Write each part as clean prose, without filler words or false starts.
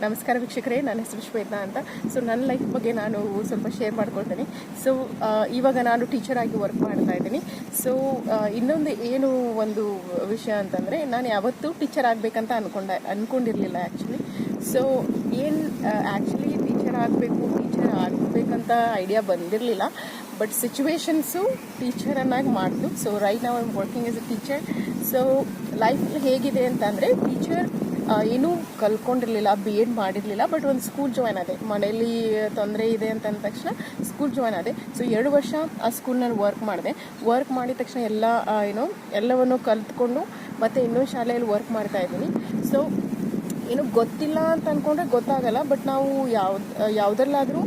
ನಮಸ್ಕಾರ ವೀಕ್ಷಕರೇ, ನನ್ನ ಹೆಸರು ಶ್ವೇತಾ ಅಂತ. ಸೊ ನನ್ನ ಲೈಫ್ ಬಗ್ಗೆ ನಾನು ಸ್ವಲ್ಪ ಶೇರ್ ಮಾಡ್ಕೊಳ್ತೀನಿ. ಸೊ ಇವಾಗ ನಾನು ಟೀಚರ್ ಆಗಿ ವರ್ಕ್ ಮಾಡ್ತಾ ಇದ್ದೀನಿ. ಸೊ ಇನ್ನೊಂದು ಏನು ಒಂದು ವಿಷಯ ಅಂತಂದರೆ, ನಾನು ಯಾವತ್ತೂ ಟೀಚರ್ ಆಗಬೇಕಂತ ಅಂದ್ಕೊಂಡಿರಲಿಲ್ಲ ಆ್ಯಕ್ಚುಲಿ. ಸೊ ಏನು ಆ್ಯಕ್ಚುಲಿ ಟೀಚರ್ ಆಗಬೇಕಂತ ಐಡಿಯಾ ಬಂದಿರಲಿಲ್ಲ. ಬಟ್ ಸಿಚುವೇಶನ್ಸು ಟೀಚರನ್ನಾಗಿ ಮಾಡ್ತು. ಸೊ ರೈಟ್ ನಾವು I am working as A teacher. So ಲೈಫಲ್ಲಿ ಹೇಗಿದೆ ಅಂತಂದರೆ, ಟೀಚರ್ ಏನೂ ಕಲ್ತ್ಕೊಂಡಿರಲಿಲ್ಲ, BEd ಮಾಡಿರಲಿಲ್ಲ. ಬಟ್ ಒಂದು ಸ್ಕೂಲ್ ಜಾಯ್ನ್ ಆದೆ. ಮನೆಯಲ್ಲಿ ತೊಂದರೆ ಇದೆ ಅಂತಂದ ತಕ್ಷಣ ಸ್ಕೂಲ್ ಜಾಯ್ನ್ ಆದೆ. ಸೊ 2 ವರ್ಷ ಆ ಸ್ಕೂಲ್ನಲ್ಲಿ ವರ್ಕ್ ಮಾಡಿದ ತಕ್ಷಣ ಎಲ್ಲವನ್ನು ಕಲ್ತ್ಕೊಂಡು ಮತ್ತು ಇನ್ನೊಂದು ಶಾಲೆಯಲ್ಲಿ ವರ್ಕ್ ಮಾಡ್ತಾ ಇದ್ದೀನಿ. ಸೊ ಏನು ಗೊತ್ತಿಲ್ಲ ಅಂತ ಅಂದ್ಕೊಂಡ್ರೆ ಗೊತ್ತಾಗಲ್ಲ. ಬಟ್ ನಾವು ಯಾವುದರಲ್ಲಾದರೂ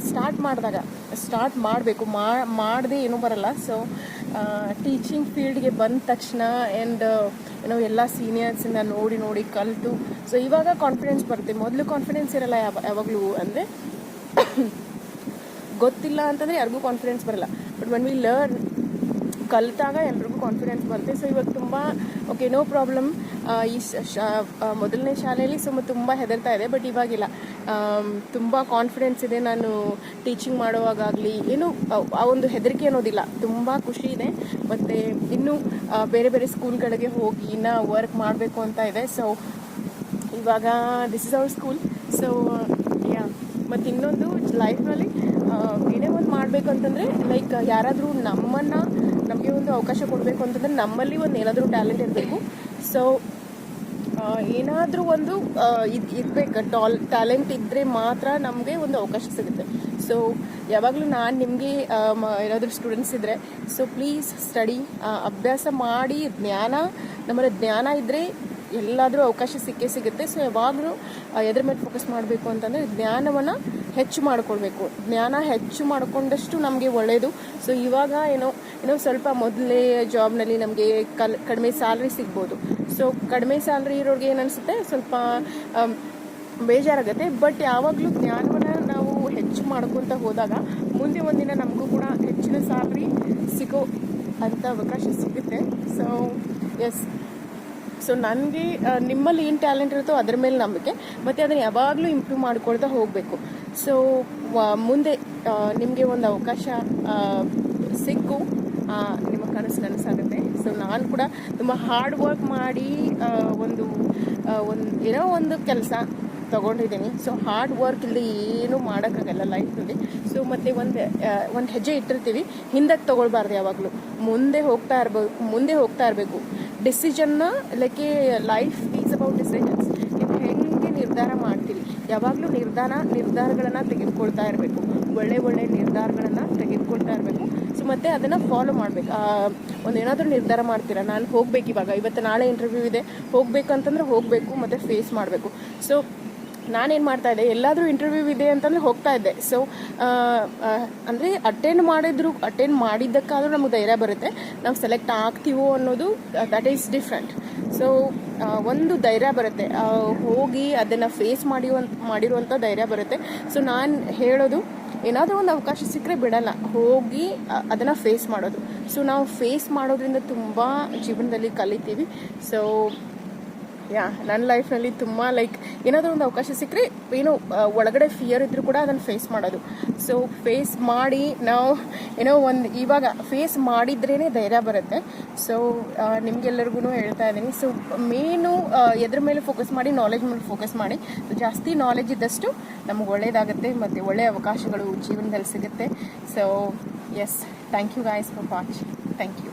ಸ್ಟಾರ್ಟ್ ಮಾಡಬೇಕು, ಮಾಡದೆ ಏನೂ ಬರಲ್ಲ. ಸೊ ಟೀಚಿಂಗ್ ಫೀಲ್ಡ್ಗೆ ಬಂದ ತಕ್ಷಣ ಎಲ್ಲ ಸೀನಿಯರ್ಸಿಂದ ನೋಡಿ ಕಲಿತು ಸೊ ಇವಾಗ ಕಾನ್ಫಿಡೆನ್ಸ್ ಬರುತ್ತೆ. ಮೊದಲು ಕಾನ್ಫಿಡೆನ್ಸ್ ಇರಲ್ಲ ಯಾವಾಗಲೂ. ಅಂದರೆ ಗೊತ್ತಿಲ್ಲ ಅಂತಂದರೆ ಯಾರಿಗೂ ಕಾನ್ಫಿಡೆನ್ಸ್ ಬರಲ್ಲ. ಬಟ್ ವೆನ್ ವಿ ಲರ್ನ್, ಕಲಿತಾಗ ಎಲ್ರಿಗೂ ಕಾನ್ಫಿಡೆನ್ಸ್ ಬರುತ್ತೆ. ಸೊ ಇವಾಗ ತುಂಬ ಓಕೆ, ನೋ ಪ್ರಾಬ್ಲಮ್. ಈ ಮೊದಲನೇ ಶಾಲೆಯಲ್ಲಿ ತುಂಬ ಹೆದರ್ತಾ ಇದೆ. ಬಟ್ ಇವಾಗಿಲ್ಲ, ತುಂಬ ಕಾನ್ಫಿಡೆನ್ಸ್ ಇದೆ. ನಾನು ಟೀಚಿಂಗ್ ಮಾಡುವಾಗಲಿ ಆ ಒಂದು ಹೆದರಿಕೆ ಅನ್ನೋದಿಲ್ಲ. ತುಂಬ ಖುಷಿ ಇದೆ. ಮತ್ತು ಇನ್ನೂ ಬೇರೆ ಸ್ಕೂಲ್ಗಳಿಗೆ ಹೋಗಿ ಇನ್ನೂ ವರ್ಕ್ ಮಾಡಬೇಕು ಅಂತ ಇದೆ. ಸೊ ಇವಾಗ this is our school. So ಮತ್ತು ಇನ್ನೊಂದು ಲೈಫ್ನಲ್ಲಿ ಏನೇ ಒಂದು ಮಾಡಬೇಕು ಅಂತಂದರೆ, ಲೈಕ್ ಯಾರಾದರೂ ನಮಗೆ ಒಂದು ಅವಕಾಶ ಕೊಡಬೇಕು ಅಂತಂದರೆ, ನಮ್ಮಲ್ಲಿ ಒಂದು ಏನಾದರೂ ಟ್ಯಾಲೆಂಟ್ ಇರಬೇಕು. ಸೊ ಏನಾದರೂ ಒಂದು ಇರಬೇಕು, ಟ್ಯಾಲೆಂಟ್ ಇದ್ದರೆ ಮಾತ್ರ ನಮಗೆ ಒಂದು ಅವಕಾಶ ಸಿಗುತ್ತೆ. ಸೊ ಯಾವಾಗಲೂ ನಾನು ನಿಮಗೆ ಏನಾದರೂ ಸ್ಟೂಡೆಂಟ್ಸ್ ಇದ್ದರೆ, ಸೊ ಪ್ಲೀಸ್ ಸ್ಟಡಿ, ಅಭ್ಯಾಸ ಮಾಡಿ, ನಮ್ಮಲ್ಲಿ ಜ್ಞಾನ ಇದ್ದರೆ ಎಲ್ಲಾದರೂ ಅವಕಾಶ ಸಿಗುತ್ತೆ. ಸೊ ಯಾವಾಗಲೂ ಎದ್ರ ಮೇಲೆ ಫೋಕಸ್ ಮಾಡಬೇಕು ಅಂತಂದರೆ, ಜ್ಞಾನವನ್ನು ಹೆಚ್ಚು ಮಾಡಿಕೊಳ್ಬೇಕು. ಜ್ಞಾನ ಹೆಚ್ಚು ಮಾಡಿಕೊಂಡಷ್ಟು ನಮಗೆ ಒಳ್ಳೆಯದು. ಸೊ ಇವಾಗ ಏನೋ ಸ್ವಲ್ಪ ಮೊದಲೇ ಜಾಬ್ನಲ್ಲಿ ನಮಗೆ ಕಡಿಮೆ ಸ್ಯಾಲ್ರಿ ಸಿಗ್ಬೋದು. ಸೊ ಕಡಿಮೆ ಸ್ಯಾಲ್ರಿ ಇರೋರಿಗೆ ಏನನ್ಸುತ್ತೆ, ಸ್ವಲ್ಪ ಬೇಜಾರಾಗುತ್ತೆ. ಬಟ್ ಯಾವಾಗಲೂ ಜ್ಞಾನವನ್ನು ನಾವು ಹೆಚ್ಚು ಮಾಡ್ಕೊತ ಹೋದಾಗ ಮುಂದೆ ಒಂದಿನ ನಮಗೂ ಕೂಡ ಹೆಚ್ಚಿನ ಸ್ಯಾಲ್ರಿ ಸಿಗೋ ಅಂಥ ಅವಕಾಶ ಸಿಗುತ್ತೆ. ಸೊ ಎಸ್, ಸೊ ನನಗೆ ನಿಮ್ಮಲ್ಲಿ ಏನು ಟ್ಯಾಲೆಂಟ್ ಇರುತ್ತೋ ಅದ್ರ ಮೇಲೆ ನಂಬಿಕೆ, ಮತ್ತು ಅದನ್ನು ಯಾವಾಗಲೂ ಇಂಪ್ರೂವ್ ಮಾಡ್ಕೊಳ್ತಾ ಹೋಗಬೇಕು. ಸೊ ಮುಂದೆ ನಿಮಗೆ ಒಂದು ಅವಕಾಶ ಸಿಕ್ಕು ನಿಮ್ಮ ಕನಸು ನನಸಾಗುತ್ತೆ. ಸೊ ನಾನು ಕೂಡ ತುಂಬ ಹಾರ್ಡ್ ವರ್ಕ್ ಮಾಡಿ ಒಂದು ಕೆಲಸ ತೊಗೊಂಡಿದ್ದೀನಿ. ಸೊ ಹಾರ್ಡ್ ವರ್ಕ್ ಇಲ್ಲಿ ಏನೂ ಮಾಡೋಕ್ಕಾಗಲ್ಲ ಲೈಫಲ್ಲಿ. ಸೊ ಮತ್ತು ಒಂದು ಹೆಜ್ಜೆ ಇಟ್ಟಿರ್ತೀವಿ, ಹಿಂದಕ್ಕೆ ತೊಗೊಳ್ಬಾರ್ದು. ಯಾವಾಗಲೂ ಮುಂದೆ ಹೋಗ್ತಾ ಇರಬೇಕು. ಡಿಸಿಷನ್ನ ಲೈಫ್ ಈಸ್ ಅಬೌಟ್ ಡಿಸಿಷನ್ಸ್. ನೀವು ಹೆಂಗೆ ನಿರ್ಧಾರ ಮಾಡ್ತೀರಿ, ಯಾವಾಗಲೂ ನಿರ್ಧಾರಗಳನ್ನು ತೆಗೆದುಕೊಳ್ತಾ ಇರಬೇಕು. ಒಳ್ಳೆ ನಿರ್ಧಾರಗಳನ್ನು ತೆಗೆದುಕೊಳ್ತಾ ಇರಬೇಕು. ಸೊ ಮತ್ತು ಅದನ್ನು ಫಾಲೋ ಮಾಡಬೇಕು. ಏನಾದರೂ ನಿರ್ಧಾರ ಮಾಡ್ತೀರಾ, ನಾನು ಹೋಗ್ಬೇಕು, ಇವತ್ತು ನಾಳೆ ಇಂಟರ್ವ್ಯೂ ಇದೆ, ಹೋಗ್ಬೇಕಂತಂದ್ರೆ ಹೋಗಬೇಕು ಮತ್ತು ಫೇಸ್ ಮಾಡಬೇಕು. ಸೊ ನಾನೇನು ಮಾಡ್ತಾಯಿದ್ದೆ, ಎಲ್ಲಾದರೂ ಇಂಟರ್ವ್ಯೂ ಇದೆ ಅಂತಂದರೆ ಹೋಗ್ತಾ ಇದ್ದೆ. ಸೊ ಅಂದರೆ ಅಟೆಂಡ್ ಮಾಡಿದ್ದಕ್ಕಾದರೂ ನಮಗೆ ಧೈರ್ಯ ಬರುತ್ತೆ. ನಾವು ಸೆಲೆಕ್ಟ್ ಆಗ್ತೀವೋ ಅನ್ನೋದು ದಟ್ ಈಸ್ ಡಿಫ್ರೆಂಟ್. ಸೊ ಒಂದು ಧೈರ್ಯ ಬರುತ್ತೆ, ಹೋಗಿ ಅದನ್ನು ಫೇಸ್ ಮಾಡಿರುವಂಥ ಧೈರ್ಯ ಬರುತ್ತೆ. ಸೊ ನಾನು ಹೇಳೋದು, ಏನಾದರೂ ಒಂದು ಅವಕಾಶ ಸಿಕ್ಕರೆ ಬಿಡಲ್ಲ, ಹೋಗಿ ಅದನ್ನು ಫೇಸ್ ಮಾಡೋದು. ಸೊ ನಾವು ಫೇಸ್ ಮಾಡೋದ್ರಿಂದ ತುಂಬ ಜೀವನದಲ್ಲಿ ಕಲಿತೀವಿ. ಸೊ ನನ್ನ ಲೈಫ್ನಲ್ಲಿ ತುಂಬ ಏನಾದರೂ ಒಂದು ಅವಕಾಶ ಸಿಕ್ಕರೆ ಒಳಗಡೆ ಫಿಯರ್ ಇದ್ದರೂ ಕೂಡ ಅದನ್ನು ಫೇಸ್ ಮಾಡೋದು. ಸೊ ಫೇಸ್ ಮಾಡಿ ನಾವು ಇವಾಗ ಫೇಸ್ ಮಾಡಿದ್ರೇ ಧೈರ್ಯ ಬರುತ್ತೆ. ಸೊ ನಿಮಗೆಲ್ಲರಿಗೂ ಹೇಳ್ತಾ ಇದ್ದೀನಿ. ಸೊ ಮೇನು ಎದ್ರ ಮೇಲೆ ಫೋಕಸ್ ಮಾಡಿ, ನಾಲೆಜ್ ಮೇಲೆ ಫೋಕಸ್ ಮಾಡಿ. ಜಾಸ್ತಿ ನಾಲೆಜ್ ಇದ್ದಷ್ಟು ನಮಗೆ ಒಳ್ಳೆಯದಾಗುತ್ತೆ ಮತ್ತು ಒಳ್ಳೆಯ ಅವಕಾಶಗಳು ಜೀವನದಲ್ಲಿ ಸಿಗುತ್ತೆ. So yes, thank you guys for watching. Thank you.